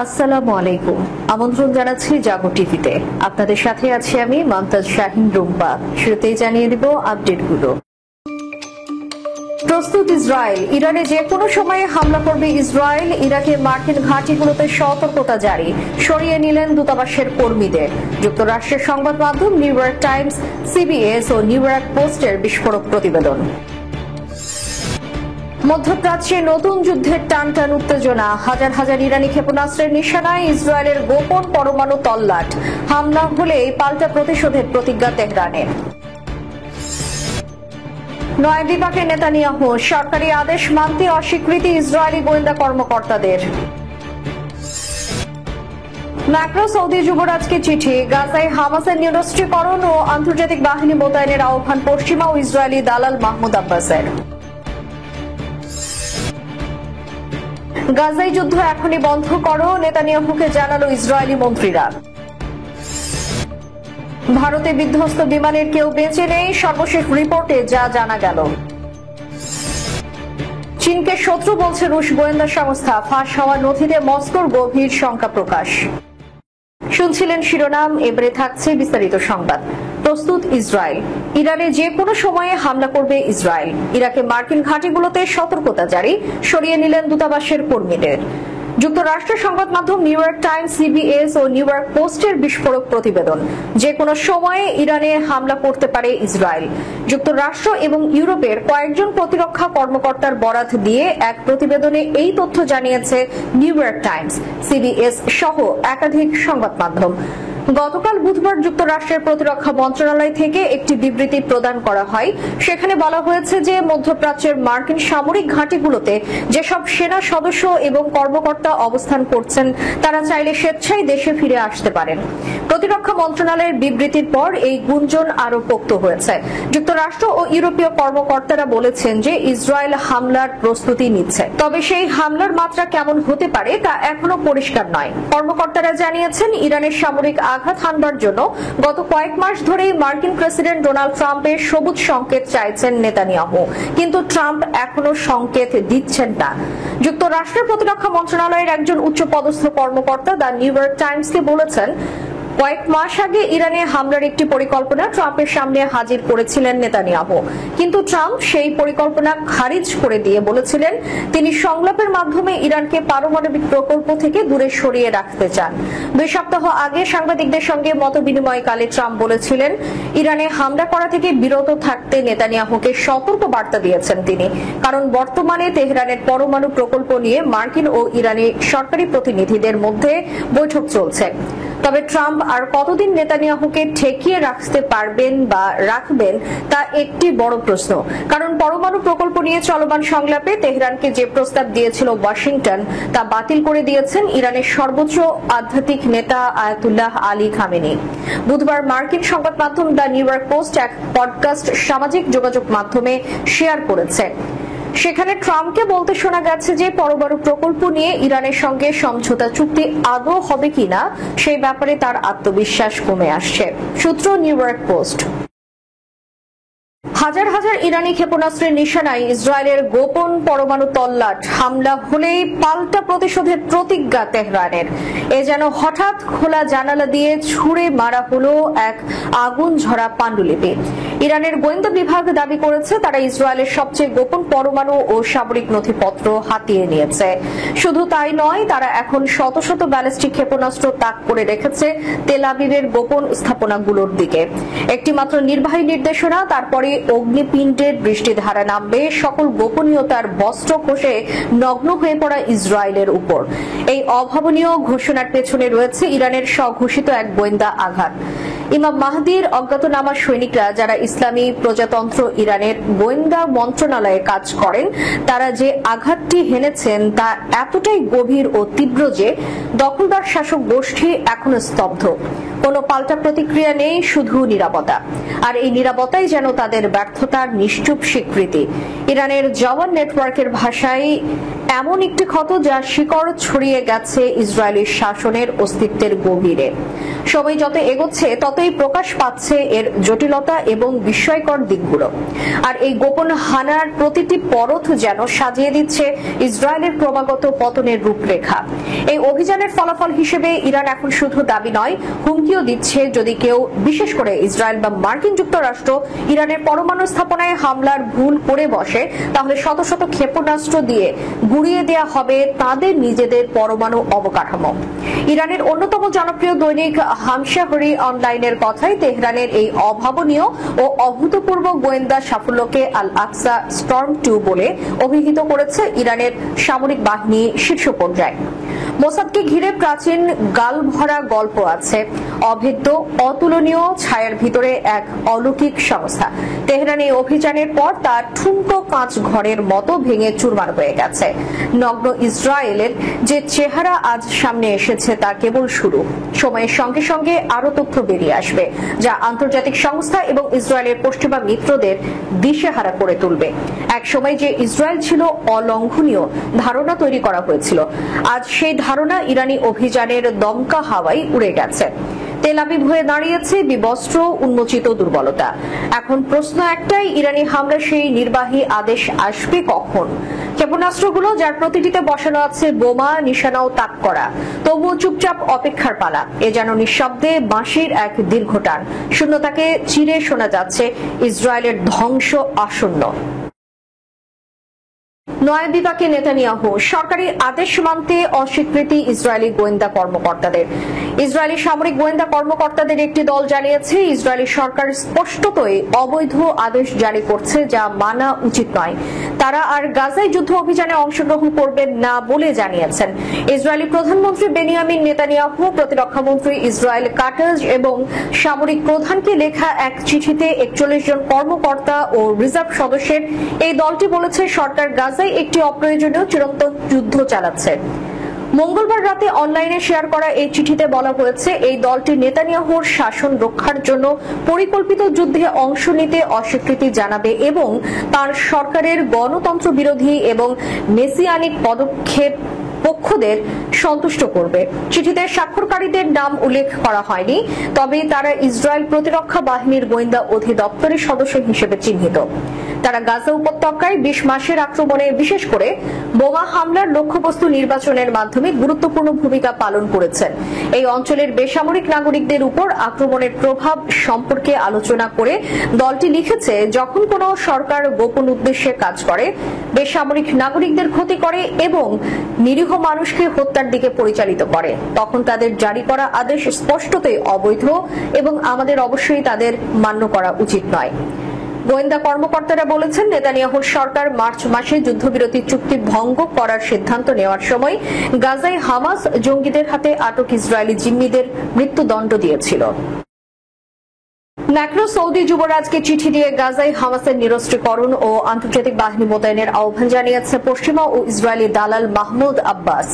আসসালামু আলাইকুম। আমন্ত্রণ জানাচ্ছি জাগো টিভিতে। আপনাদের সাথে আছি আমি মমতাজ শাহিন রুম্পা। শুরুতেই জানিয়ে দিব আপডেটগুলো। প্রস্তুত ইসরায়েল, ইরানে যে কোনো সময়ে হামলা করবে ইসরায়েল। ইরাকে মার্কিন ঘাঁটিগুলোতে সতর্কতা জারি, সরিয়ে নিলেন দূতাবাসের কর্মীদের। যুক্তরাষ্ট্রের সংবাদ মাধ্যম নিউ ইয়র্ক টাইমস, সিবিএস ও নিউ ইয়র্ক পোস্টের বিস্ফোরক প্রতিবেদন। মধ্যপ্রাচ্যে নতুন যুদ্ধের টানটান উত্তেজনা, হাজার হাজার ইরানি ক্ষেপণাস্ত্রের নিশানায় ইসরায়েলের গোপন পরমাণু তল্লাট। হামলা হলে পাল্টা প্রতিশোধের প্রতিজ্ঞা তেহরানের। নয় বিপাকে নেতানিয়াহু, সরকারি আদেশ মানতে অস্বীকৃতি ইসরায়েলি গোয়েন্দা কর্মকর্তাদের। ম্যাক্রো সৌদি যুবরাজকে চিঠি, গাজায় হামাসের নিরস্ত্রীকরণ ও আন্তর্জাতিক বাহিনী মোতায়েনের আহ্বান পশ্চিমা ও ইসরায়েলি দালাল মাহমুদ আব্বাসের। গাজায় যুদ্ধ এখনই বন্ধ করো, নেতানিয়াহুকে জানালো ইসরায়েলি মন্ত্রীরা। ভারতে বিধ্বস্ত বিমানের কেউ বেঁচে নেই, সর্বশেষ রিপোর্টে যা জানা গেল। চীনকে শত্রু বলছে রুশ গোয়েন্দা সংস্থা, ফাঁস হওয়া নথিতে মস্কোর গভীর শঙ্কা প্রকাশ। শুনছিলেন শিরোনাম, এবারে থাকছে বিস্তারিত সংবাদ। প্রস্তুত ইসরায়েল, ইরানে যে কোনো সময়ে হামলা করবে ইসরায়েল। ইরাকে মার্কিন ঘাঁটিগুলোতে সতর্কতা জারি, সরিয়ে নিলেন দূতাবাসের কর্মীদের। যুক্তরাষ্ট্রের সংবাদ মাধ্যম নিউ ইয়র্ক টাইমস, সিবিএস ও নিউ ইয়র্ক পোস্টের বিস্ফোরক প্রতিবেদন। যে কোনো সময়ে ইরানে হামলা করতে পারে ইসরায়েল। যুক্তরাষ্ট্র এবং ইউরোপের কয়েকজন প্রতিরক্ষা কর্মকর্তার বরাত দিয়ে এক প্রতিবেদনে এই তথ্য জানিয়েছে নিউ ইয়র্ক টাইমস, সিবিএস সহ একাধিক সংবাদ মাধ্যম। গতকাল বুধবার যুক্তরাষ্ট্রের প্রতিরক্ষা মন্ত্রণালয় থেকে একটি বিবৃতি প্রদান করা হয়। সেখানে বলা হয়েছে যে মধ্যপ্রাচ্যের মার্কিন সামরিক ঘাঁটিগুলোতে যেসব সেনা সদস্য এবং কর্মকর্তা অবস্থান করছেন তারা চাইলে স্বেচ্ছায় দেশে ফিরে আসতে পারেন। প্রতিরক্ষা মন্ত্রণালয়ের বিবৃতির পর এই গুঞ্জন আরো পোক্ত হয়েছে। যুক্তরাষ্ট্র ও ইউরোপীয় কর্মকর্তারা বলেছেন যে ইসরায়েল হামলার প্রস্তুতি নিচ্ছে, তবে সেই হামলার মাত্রা কেমন হতে পারে তা এখনো পরিষ্কার নয়। কর্মকর্তারা জানিয়েছেন ইরানের সামরিক আঘাত হানবার জন্য গত কয়েক মাস ধরেই মার্কিন প্রেসিডেন্ট ডোনাল্ড ট্রাম্পের সবুজ সংকেত চাইছেন নেতানিয়াহু, কিন্তু ট্রাম্প এখনো সংকেত দিচ্ছেন না। যুক্তরাষ্ট্রের প্রতিরক্ষা মন্ত্রণালয়ের একজন উচ্চপদস্থ কর্মকর্তা দ্য নিউ ইয়র্ক টাইমসকে বলেছেন, কয়েক মাস আগে ইরানে হামলার একটি পরিকল্পনা ট্রাম্পের সামনে হাজির করেছিলেন নেতানিয়াহু, কিন্তু ট্রাম্প সেই পরিকল্পনা খারিজ করে দিয়ে বলেছিলেন তিনি সংলাপের মাধ্যমে ইরানকে পারমাণবিক প্রকল্প থেকে দূরে সরিয়ে রাখতে চান। 2 সপ্তাহ আগে সাংবাদিকদের সঙ্গে মতবিনিময়কালে ট্রাম্প বলেছিলেন ইরানে হামলা করা থেকে বিরত থাকতে নেতানিয়াহুকে সতর্ক বার্তা দিয়েছেন তিনি, কারণ বর্তমানে তেহরানের পরমাণু প্রকল্প নিয়ে মার্কিন ও ইরানি সরকারি প্রতিনিধিদের মধ্যে বৈঠক চলছে। তবে ট্রাম্প আর কতদিন নেতানিয়াহুকে ঠেকিয়ে রাখতে পারবেন বা রাখবেন তা একটি বড় প্রশ্ন, কারণ পরমাণু প্রকল্প নিয়ে চলমান সংলাপে তেহরানকে যে প্রস্তাব দিয়েছিল ওয়াশিংটন তা বাতিল করে দিয়েছেন ইরানের সর্বোচ্চ আধ্যাত্মিক নেতা আয়াতুল্লাহ আলী খামেনি। বুধবার মার্কিন সংবাদ মাধ্যম দ্য নিউ ইয়র্ক পোস্ট এক পডকাস্ট সামাজিক যোগাযোগ মাধ্যমে শেয়ার করেছে। সেখানে ট্রাম্পকে বলতে শোনা গেছে যে পরমাণু প্রকল্প নিয়ে ইরানের সঙ্গে সমঝোতা চুক্তি আদৌ হবে কিনা সেই ব্যাপারে তার আত্মবিশ্বাস কমে আসছে। সূত্র নিউ ইয়র্ক পোস্ট। হাজার হাজার ইরানি ক্ষেপণাস্ত্রের নিশানায় ইসরায়েলের গোপন পরমাণু তল্লাট। হামলা হলেই পাল্টা প্রতিশোধের প্রতিজ্ঞা তেহরানের। এ যেন হঠাৎ খোলা জানালা দিয়ে ছুড়ে মারা হলো এক আগুন ঝরা পাণ্ডুলিপি। ইরানের গোয়েন্দা বিভাগ দাবি করেছে তারা ইসরায়েলের সবচেয়ে গোপন পরমাণু ও সামরিক নথিপত্র হাতিয়ে নিয়েছে। শুধু তাই নয়, তারা এখন শত শত ব্যালিস্টিক ক্ষেপণাস্ত্র তাক করে রেখেছে তেল আবিবের গোপন স্থাপনাগুলোর দিকে। একটি মাত্র নির্বাহী নির্দেশনা, তারপরে অগ্নিপিণ্ডের বৃষ্টিধারা নামবে সকল গোপনীয়তার বস্ত্র খসে নগ্ন হয়ে পড়া ইসরায়েলের উপর। এই অভাবনীয় ঘোষণার পেছনে রয়েছে ইরানের স্বঘোষিত এক গোয়েন্দা আঘাত। ইমাম মাহদির অজ্ঞাতনামা সৈনিকরা, যারা ইসলামী প্রজাতন্ত্র ইরানের গোয়েন্দা মন্ত্রণালয়ে কাজ করেন, তারা যে আঘাতটি হেনেছেন তা এতটাই গভীর ও তীব্র যে দখলদার শাসক গোষ্ঠী এখনো স্তব্ধ। কোনো পাল্টা প্রতিক্রিয়া নেই, শুধু নীরবতা। আর এই নীরবতাই যেন তাদের ব্যর্থতার নিশ্চুপ স্বীকৃতি। ইরানের জওয়ান নেটওয়ার্কের ভাষায় এমন একটি ক্ষত যা শিকড় ছড়িয়ে গেছে ইসরায়েলি শাসনের অস্তিত্বের গভীরে। সময় যত এগোচ্ছে ততই প্রকাশ পাচ্ছে এর জটিলতা এবং বিস্ময়কর দিকগুলো। আর এই গোপন হানার প্রতিটি পরত যেন সাজিয়ে দিচ্ছে ইসরায়েলের ক্রমাগত পতনের রূপরেখা। এই অভিযানের ফলাফল হিসেবে ইরান এখন শুধু দাবি নয়, হুমকিও দিচ্ছে যদি কেউ, বিশেষ করে ইসরায়েল বা মার্কিন যুক্তরাষ্ট্র, ইরানের পরমাণু স্থাপনায় হামলার ভুল করে বসে, তাহলে শত শত ক্ষেপণাস্ত্র দিয়ে গুড়িয়ে দেওয়া হবে তাদের নিজেদের পরমাণু অবকাঠামো। ইরানের অন্যতম জনপ্রিয় দৈনিক হামশাহরি অনলাইনের কথায় তেহরানের এই অভাবনীয় ও অভূতপূর্ব গোয়েন্দা সাফল্যকে আল আকসা স্টর্ম 2 বলে অভিহিত করেছে ইরানের সামরিক বাহিনী শীর্ষ পর্যায়ে। মোসাদকে ঘিরে প্রাচীন গালভরা গল্প আছে, অভেদ্য অতুলনীয় ছায়ার ভিতরে এক অলৌকিক সংস্থা। তেহরান এই অভিযানের পর তার ঠুনকো কাঁচ ঘরের মতো ভেঙে চুরমার হয়ে গেছে। নগ্ন ইসরায়েলের যে চেহারা আজ সামনে এসেছে তা কেবল শুরু। সময়ের সঙ্গে সঙ্গে আরো তথ্য বেরিয়ে আসবে যা আন্তর্জাতিক সংস্থা এবং ইসরায়েলের পশ্চিমা মিত্রদের দিশেহারা করে তুলবে। এক সময় যে ইসরায়েল ছিল অলঙ্ঘনীয় ধারণা তৈরি করা হয়েছিল, আজ সেই ধারণা ইরানি অভিযানের দমকা হাওয়ায় উড়ে গেছে। তেল আবিব হয়ে দাঁড়িয়েছে বিবস্ত্র উন্মোচিত দুর্বলতা। এখন প্রশ্ন একটাই, ইরানি হামলা সেই নির্বাহী আদেশ আসবে কখন? ক্ষেপণাস্ত্রগুলো যার প্রতিটিতে বসানো আছে বোমা, নিশানাও তাক করা, তবুও চুপচাপ অপেক্ষার পালা। এ যেন নিঃশব্দে বাঁশির এক দীর্ঘ টান। শূন্যতাকে চিরে শোনা যাচ্ছে ইসরায়েলের ধ্বংস আসন্ন। নয়া বিপাকে নেতানিয়াহু, সরকারি আদেশ মানতে অস্বীকৃতি ইসরায়েলি গোয়েন্দা কর্মকর্তাদের। ইসরায়েলি সামরিক গোয়েন্দা কর্মকর্তাদের একটি দল জানিয়েছে ইসরায়েলি সরকার স্পষ্টতই অবৈধ আদেশ জারি করছে, যা মানা উচিত নয়। তারা আর গাজায় যুদ্ধ অভিযানে অংশগ্রহণ করবেন না বলে জানিয়েছেন। ইসরায়েলি প্রধানমন্ত্রী বেনিয়ামিন নেতানিয়াহু, প্রতিরক্ষা মন্ত্রী ইসরায়েল কাটাজ এবং সামরিক প্রধানকে লেখা এক চিঠিতে 41 জন কর্মকর্তা ও রিজার্ভ সদস্যের এই দলটি বলেছে সরকার গাজায় একটি অপ্রয়োজনীয় চিরন্তন যুদ্ধ চালাচ্ছে। মঙ্গলবার রাতে অনলাইনে শেয়ার করা এই চিঠিতে বলা হয়েছে এই দলটি নেতানিয়াহুর শাসন রক্ষার জন্য পরিকল্পিত যুদ্ধে অংশ নিতে অস্বীকৃতি জানাবে এবং তার সরকারের গণতন্ত্র বিরোধী এবং মেসিয়ানিক পদক্ষেপ পক্ষদের সন্তুষ্ট করবে। চিঠিতে স্বাক্ষরকারীদের নাম উল্লেখ করা হয়নি, তবে তারা ইসরায়েল প্রতিরক্ষা বাহিনীর গোয়েন্দা অধিদপ্তরের সদস্য হিসেবে চিহ্নিত। তারা গাজা উপত্যকায় 20 মাসের আক্রমণে, বিশেষ করে বোমা হামলার লক্ষ্যবস্তু নির্বাচনের মাধ্যমে গুরুত্বপূর্ণ ভূমিকা পালন করেছেন। এই অঞ্চলের বেসামরিক নাগরিকদের উপর আক্রমণের প্রভাব সম্পর্কে আলোচনা করে দলটি লিখেছে, যখন কোনো সরকার গোপন উদ্দেশ্যে কাজ করে, বেসামরিক নাগরিকদের ক্ষতি করে এবং নিরীহ মানুষকে হত্যার দিকে পরিচালিত করে, তখন তাদের জারি করা আদেশ স্পষ্টতই অবৈধ এবং আমাদের অবশ্যই তাদের মান্য করা উচিত নয়। গোয়েন্দা কর্মকর্তারা বলেছেন নেতানিয়াহুর সরকার মার্চ মাসে যুদ্ধবিরতি চুক্তি ভঙ্গ করার সিদ্ধান্ত নেওয়ার সময় গাজায় হামাস জঙ্গিদের হাতে আটক ইসরায়েলি জিম্মিদের মৃত্যুদণ্ড দিয়েছিল। ম্যাক্রো সৌদি যুবরাজকে চিঠি দিয়ে গাজায় হামাসের নিরস্ত্রীকরণ ও আন্তর্জাতিক বাহিনী মোতায়েনের আহ্বান জানিয়েছে পশ্চিমা ও ইসরায়েলি দালাল মাহমুদ আব্বাস।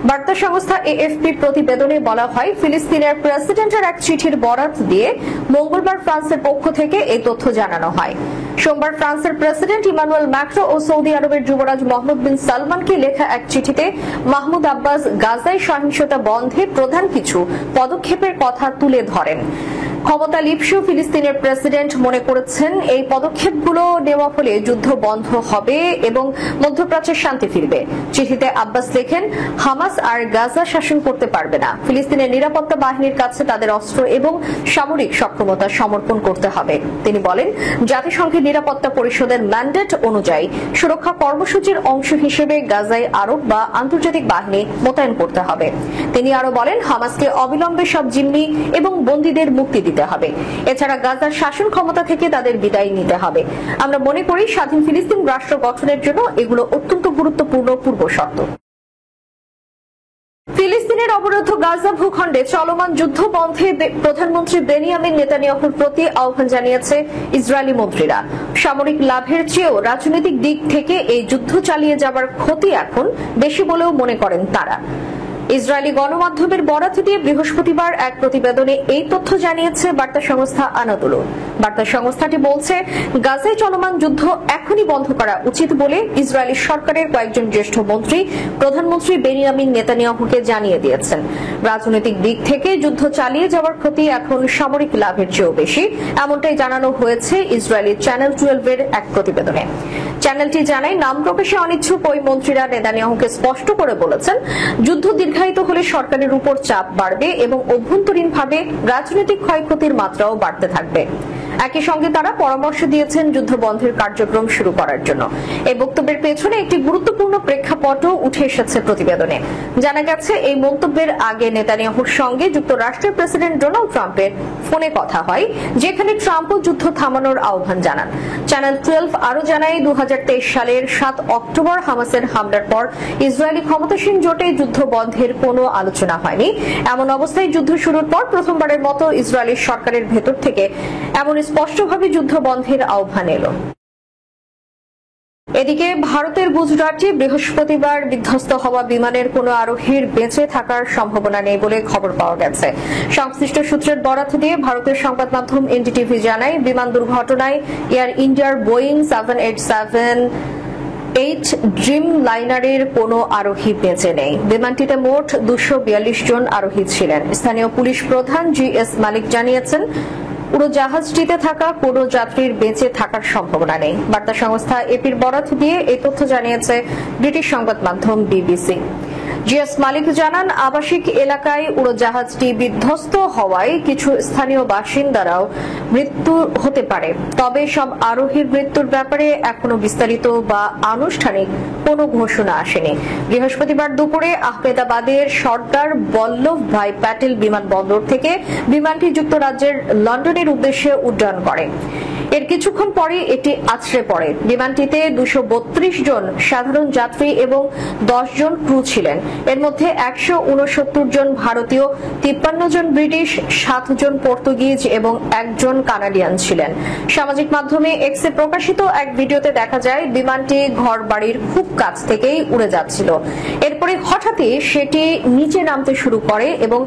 বার্তা সংস্থা এএফপি প্রতিবেদনে বলা হয়, ফিলিস্তিনের প্রেসিডেন্টের এক চিঠির বরাত দিয়ে মঙ্গলবার ফ্রান্সের পক্ষ থেকে এই তথ্য জানানো হয়। সোমবার ফ্রান্সের প্রেসিডেন্ট ইমানুয়েল ম্যাক্রো ও সৌদি আরবের যুবরাজ মোহাম্মদ বিন সালমানকে লেখা এক চিঠিতে মাহমুদ আব্বাস গাজায় সহিংসতা বন্ধে প্রধান কিছু পদক্ষেপের কথা তুলে ধরেন। ক্ষমতা লিপ্সু ফিলিস্তিনের প্রেসিডেন্ট মনে করেছেন এই পদক্ষেপগুলো নেওয়া হলে যুদ্ধ বন্ধ হবে এবং মধ্যপ্রাচ্যের শান্তি ফিরবে। চিঠিতে আব্বাস লেখেন, হামাস আর গাজা শাসন করতে পারবে না। ফিলিস্তিনের নিরাপত্তা বাহিনীর কাছে তাদের অস্ত্র এবং সামরিক সক্ষমতা সমর্পণ করতে হবে। তিনি বলেন, জাতিসংঘের নিরাপত্তা পরিষদের ম্যান্ডেট অনুযায়ী সুরক্ষা কর্মসূচির অংশ হিসেবে গাজায় আরব বা আন্তর্জাতিক বাহিনী মোতায়েন করতে হবে। তিনি আরো বলেন, হামাসকে অবিলম্বে সব জিম্মি এবং বন্দীদের মুক্তি দিতে হবে। এছাড়া গাজার শাসন ক্ষমতা থেকে তাদের বিদায় নিতে হবে। আমরা মনে করি স্বাধীন ফিলিস্তিন রাষ্ট্র গঠনের জন্য এগুলো অত্যন্ত গুরুত্বপূর্ণ পূর্বশর্ত। ফিলিস্তিনের অবরুদ্ধ গাজা ভূখণ্ডে চলমান যুদ্ধ বন্ধে প্রধানমন্ত্রী বেনিয়ামিন নেতানিয়াহুর প্রতি আহ্বান জানিয়েছে ইসরায়েলি মন্ত্রীরা। সামরিক লাভের চেয়েও রাজনৈতিক দিক থেকে এই যুদ্ধ চালিয়ে যাবার ক্ষতি এখন বেশি বলেও মনে করেন তারা। ইসরায়েলি গণমাধ্যমের বরাত দিয়ে বৃহস্পতিবার এক প্রতিবেদনে এই তথ্য জানিয়েছে বার্তা সংস্থা আনাদোলু। বার্তা সংস্থাটি বলছে, গাজায় চলমান যুদ্ধ এখনই বন্ধ করা উচিত বলে ইসরায়েলি সরকারের কয়েকজন জ্যেষ্ঠ মন্ত্রী প্রধানমন্ত্রী বেনিয়ামিন নেতানিয়াহুকে জানিয়ে দিয়েছেন। রাজনৈতিক দিক থেকে যুদ্ধ চালিয়ে যাওয়ার ক্ষতি এখন সামরিক লাভের চেয়েও বেশি, এমনটাই জানানো হয়েছে ইসরায়েলি চ্যানেল 12 এর এক প্রতিবেদনে। চ্যানেলটি জানায়, নাম প্রকাশে অনিচ্ছুক ওই মন্ত্রীরা নেতানিয়াহুকে স্পষ্ট করে বলেছেন, যুদ্ধ দীর্ঘায়িত হলে সরকারের উপর চাপ বাড়বে এবং অভ্যন্তরীণভাবে রাজনৈতিক ক্ষয়ক্ষতির মাত্রাও বাড়তে থাকবে। একই সঙ্গে তারা পরামর্শ দিয়েছেন যুদ্ধ বন্ধের কার্যক্রম শুরু করার জন্য। এই বক্তব্যের পেছনে একটি গুরুত্বপূর্ণ প্রেক্ষাপটও উঠে এসেছে প্রতিবেদনে। জানা গেছে, এই মন্তব্যের আগে নেতানিয়াহুর সঙ্গে যুক্তরাষ্ট্রের প্রেসিডেন্ট ডোনাল্ড ট্রাম্পের ফোনে কথা হয়, যেখানে ট্রাম্পও যুদ্ধ থামানোর আহ্বান জানান। চ্যানেল 12 আরও জানায়, 2023 সালের 7 অক্টোবর হামাসের হামলার পর ইসরায়েলি ক্ষমতাসীন জোটে যুদ্ধ বন্ধের কোনো আলোচনা হয়নি। এমন অবস্থায় যুদ্ধ শুরুর পর প্রথমবারের মতো ইসরায়েলি সরকারের ভেতর থেকে এমন স্পষ্টভাবে যুদ্ধ বন্ধের আহ্বান এলো। এদিকে ভারতের গুজরাটে বৃহস্পতিবার বিধ্বস্ত হওয়া বিমানের কোনো আরোহীর বেঁচে থাকার সম্ভাবনা নেই বলে খবর পাওয়া গেছে। সংশ্লিষ্ট সূত্রের বরাত দিয়ে ভারতের সংবাদ মাধ্যম এনডিটিভি জানায়, বিমান দুর্ঘটনায় এয়ার ইন্ডিয়ার বোয়িং 787-8 ড্রিম লাইনারের কোনো আরোহী বেঁচে নেই। বিমানটিতে মোট 242 জন আরোহী ছিলেন। স্থানীয় পুলিশ প্রধান GS মালিক জানিয়েছেন, উড়োজাহাজটিতে থাকা কোনো যাত্রীর বেঁচে থাকার সম্ভাবনা নেই। বার্তা সংস্থা এপির বরাত দিয়ে এই তথ্য জানিয়েছে ব্রিটিশ সংবাদ মাধ্যম BBC। GS মালিক জানান, আবাসিক এলাকায় উড়োজাহাজটি বিধ্বস্ত হওয়ায় কিছু স্থানীয় বাসিন্দারাও মৃত্যু হতে পারে, তবে সব আরোহীর মৃত্যুর ব্যাপারে এখনো বিস্তারিত বা আনুষ্ঠানিক কোনো ঘোষণা আসেনি। বৃহস্পতিবার দুপুরে আহমেদাবাদের সর্দার বল্লভ ভাই প্যাটেল বিমানবন্দর থেকে বিমানটি যুক্তরাজ্যের লন্ডনের উদ্দেশ্যে উড্ডয়ন করে। এর কিছুক্ষণ পরে এটি আছড়ে পড়ে। বিমানটিতে 232 জন সাধারণ যাত্রী এবং 10 জন ক্রু ছিলেন। এর মধ্যে 169 জন ভারতীয়, 53 জন ব্রিটিশ, 7 জন পর্তুগিজ এবং 1 জন কানাডিয়ান ছিলেন। সামাজিক মাধ্যমে এক্সে প্রকাশিত এক ভিডিওতে দেখা যায়, বিমানটি ঘর বাড়ির খুব কাছ থেকেই উড়ে যাচ্ছিল। এরপরে হঠাৎই সেটি নিচে নামতে শুরু করে এবং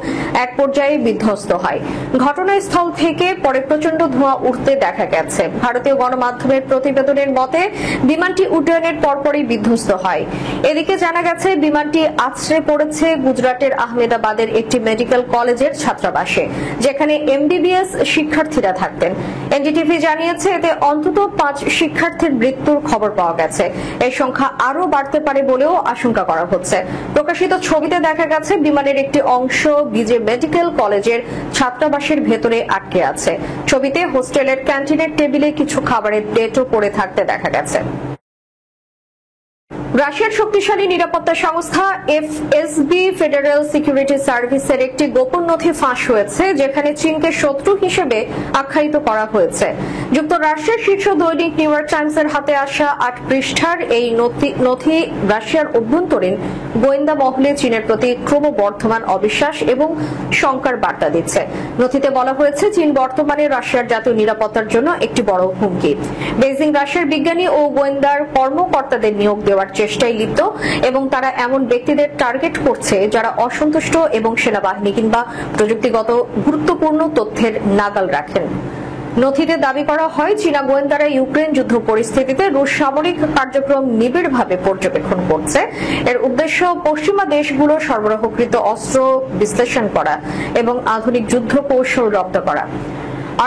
এক পর্যায়ে বিধ্বস্ত হয়। ঘটনাস্থল থেকে পরে প্রচন্ড ধোঁয়া উঠতে দেখা গেছে। ভারতীয় গণমাধ্যমের প্রতিবেদনের মতে, বিমানটি উড্ডয়নের পরপরই বিধ্বস্ত হয়। এদিকে জানা গেছে, বিমানটি আছড়ে পড়েছে গুজরাটের আহমেদাবাদের একটি মেডিকেল কলেজের ছাত্রাবাসে, যেখানে MBBS শিক্ষার্থীরা থাকতেন। এনডিটিভি জানিয়েছে, এতে অন্তত 5 শিক্ষার্থীর মৃত্যুর খবর পাওয়া গেছে। এই সংখ্যা আরও বাড়তে পারে বলেও আশঙ্কা করা হচ্ছে। প্রকাশিত ছবিতে দেখা গেছে, বিমানের একটি অংশ বিজে মেডিকেল কলেজের ছাত্রাবাসের ভেতরে আটকে আছে। ছবিতে হোস্টেলের ক্যান্টিনের টেবিলে কিছু খাবারের প্লেটও পড়ে থাকতে দেখা গেছে। রাশিয়ার শক্তিশালী নিরাপত্তা সংস্থা FSB ফেডারেল সিকিউরিটি সার্ভিসের একটি গোপন নথি ফাঁস হয়েছে, যেখানে চীনকে শত্রু হিসেবে আখ্যায়িত করা হয়েছে। যুক্তরাষ্ট্রের শীর্ষ দৈনিক নিউ ইয়র্ক টাইমসের হাতে আসা 8 পৃষ্ঠার এই নথি রাশিয়ার অভ্যন্তরীণ গোয়েন্দা মহলে চীনের প্রতি ক্রমবর্ধমান অবিশ্বাস এবং শঙ্কার বার্তা দিচ্ছে। নথিতে বলা হয়েছে, চীন বর্তমানে রাশিয়ার জাতীয় নিরাপত্তার জন্য একটি বড় হুমকি। বেইজিং রাশিয়ার বিজ্ঞানী ও গোয়েন্দার কর্মকর্তাদের নিয়োগ দেওয়ার চেষ্টায় লিপ্ত এবং তারা এমন ব্যক্তিদের টার্গেট করছে যারা অসন্তুষ্ট এবং সেনাবাহিনী কিংবা প্রযুক্তিগত গুরুত্বপূর্ণ তথ্যের নাগাল রাখেন। নথিতে দাবি করা হয়, চীনা গোয়েন্দারা ইউক্রেন যুদ্ধ পরিস্থিতিতে রুশ সামরিক কার্যক্রম নিবিড়ভাবে পর্যবেক্ষণ করছে। এর উদ্দেশ্য পশ্চিমা দেশগুলো সরবরাহকৃত অস্ত্র বিশ্লেষণ করা এবং আধুনিক যুদ্ধ কৌশল রপ্ত করা।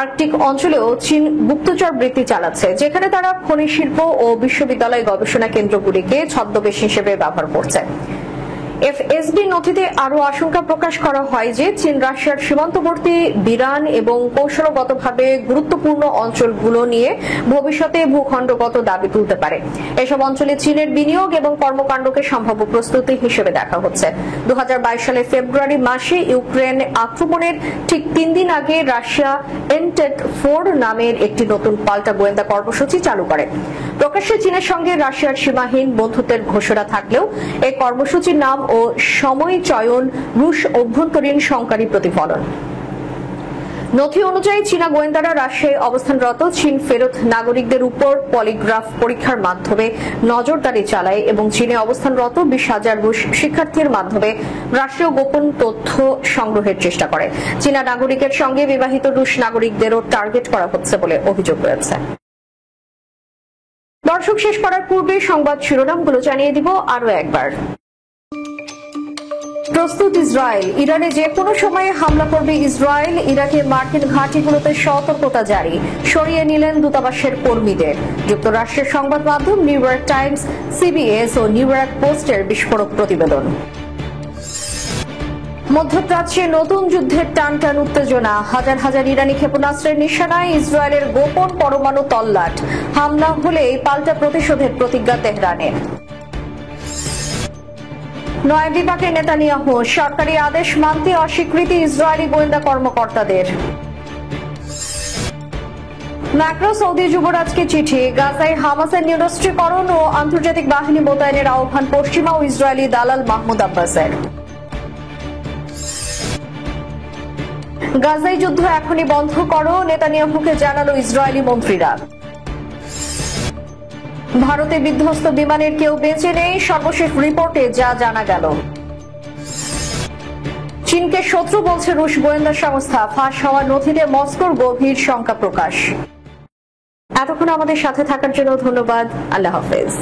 আর্কটিক অঞ্চলেও চীন গুপ্তচর বৃত্তি চালাচ্ছে, যেখানে তারা খনি শিল্প ও বিশ্ববিদ্যালয় গবেষণা কেন্দ্রগুলিকে ছদ্মবেশ হিসেবে ব্যবহার করছে। FSB নথিতে আরও আশঙ্কা প্রকাশ করা হয় যে চীন রাশিয়ার সীমান্তবর্তী বিরান এবং কৌশলগতভাবে গুরুত্বপূর্ণ অঞ্চলগুলো নিয়ে ভবিষ্যতে ভূখণ্ডগত দাবি তুলতে পারে। এসব অঞ্চলে চীনের বিনিয়োগ এবং কর্মকাণ্ডকে সম্ভাব্য প্রস্তুতি হিসেবে দেখা হচ্ছে। 2022 সালের ফেব্রুয়ারি মাসে ইউক্রেন আক্রমণের ঠিক 3 দিন আগে রাশিয়া NTET-4 নামের একটি নতুন পাল্টা গোয়েন্দা কর্মসূচি চালু করে। প্রকাশ্যে চীনের সঙ্গে রাশিয়ার সীমাহীন বন্ধুত্বের ঘোষণা থাকলেও এই কর্মসূচির নাম ও সময় চয়ন রুশ অভ্যন্তরীণ শঙ্কারই প্রতিফলন। নথি অনুযায়ী চীনা গোয়েন্দারা রাশিয়ায় অবস্থানরত চীন ফেরত নাগরিকদের উপর পলিগ্রাফ পরীক্ষার মাধ্যমে নজরদারি চালায় এবং চীনে অবস্থানরত 20,000 রুশ শিক্ষার্থীর মাধ্যমে রাষ্ট্রীয় গোপন তথ্য সংগ্রহের চেষ্টা করে। চীনা নাগরিকের সঙ্গে বিবাহিত রুশ নাগরিকদেরও টার্গেট করা হচ্ছে বলে অভিযোগ রয়েছে। দর্শক, শেষ করার পূর্বে সংবাদ শিরোনামগুলো জানিয়ে দিব আরো একবার। প্রস্তুত ইসরায়েল, ইরানে যে কোনো সময়ে হামলা করবে ইসরায়েল। ইরাকে মার্কিন ঘাঁটিগুলোতে সতর্কতা জারি, সরিয়ে নিলেন দূতাবাসের কর্মীদের। যুক্তরাষ্ট্রের সংবাদ মাধ্যম নিউ ইয়র্ক টাইমস, সিবিএস ও নিউ ইয়র্ক পোস্টের বিস্ফোরক প্রতিবেদন। মধ্যপ্রাচ্যে নতুন যুদ্ধের টানটান উত্তেজনা, হাজার হাজার ইরানি ক্ষেপণাস্ত্রের নিশানায় ইসরায়েলের গোপন পরমাণু তল্লাট। হামলা হলেই পাল্টা প্রতিশোধের প্রতিজ্ঞা তেহরানের। নয় বিপাকে নেতানিয়াহু, সরকারি আদেশ মানতে অস্বীকৃতি ইসরায়েলি গোয়েন্দা কর্মকর্তাদের। ম্যাক্রো সৌদি যুবরাজকে চিঠি, গাজায় হামাসের নিরস্ত্রীকরণ ও আন্তর্জাতিক বাহিনী মোতায়েনের আহ্বান পশ্চিমা ও ইসরায়েলি দালাল মাহমুদ আব্বাসের। গাজায় যুদ্ধ এখনই বন্ধ করো, নেতানিয়াহুকে জানালো ইসরায়েলি মন্ত্রীরা। ভারতে বিধ্বস্ত বিমানের কেউ বেঁচে নেই, সর্বশেষ রিপোর্টে যা জানা গেল। চীনকে শত্রু বলছে রুশ গোয়েন্দা সংস্থা, ফাঁস হওয়া নথিতে মস্কোর গভীর শঙ্কা প্রকাশ। এতক্ষণ আমাদের সাথে থাকার জন্য ধন্যবাদ। আল্লাহ হাফেজ।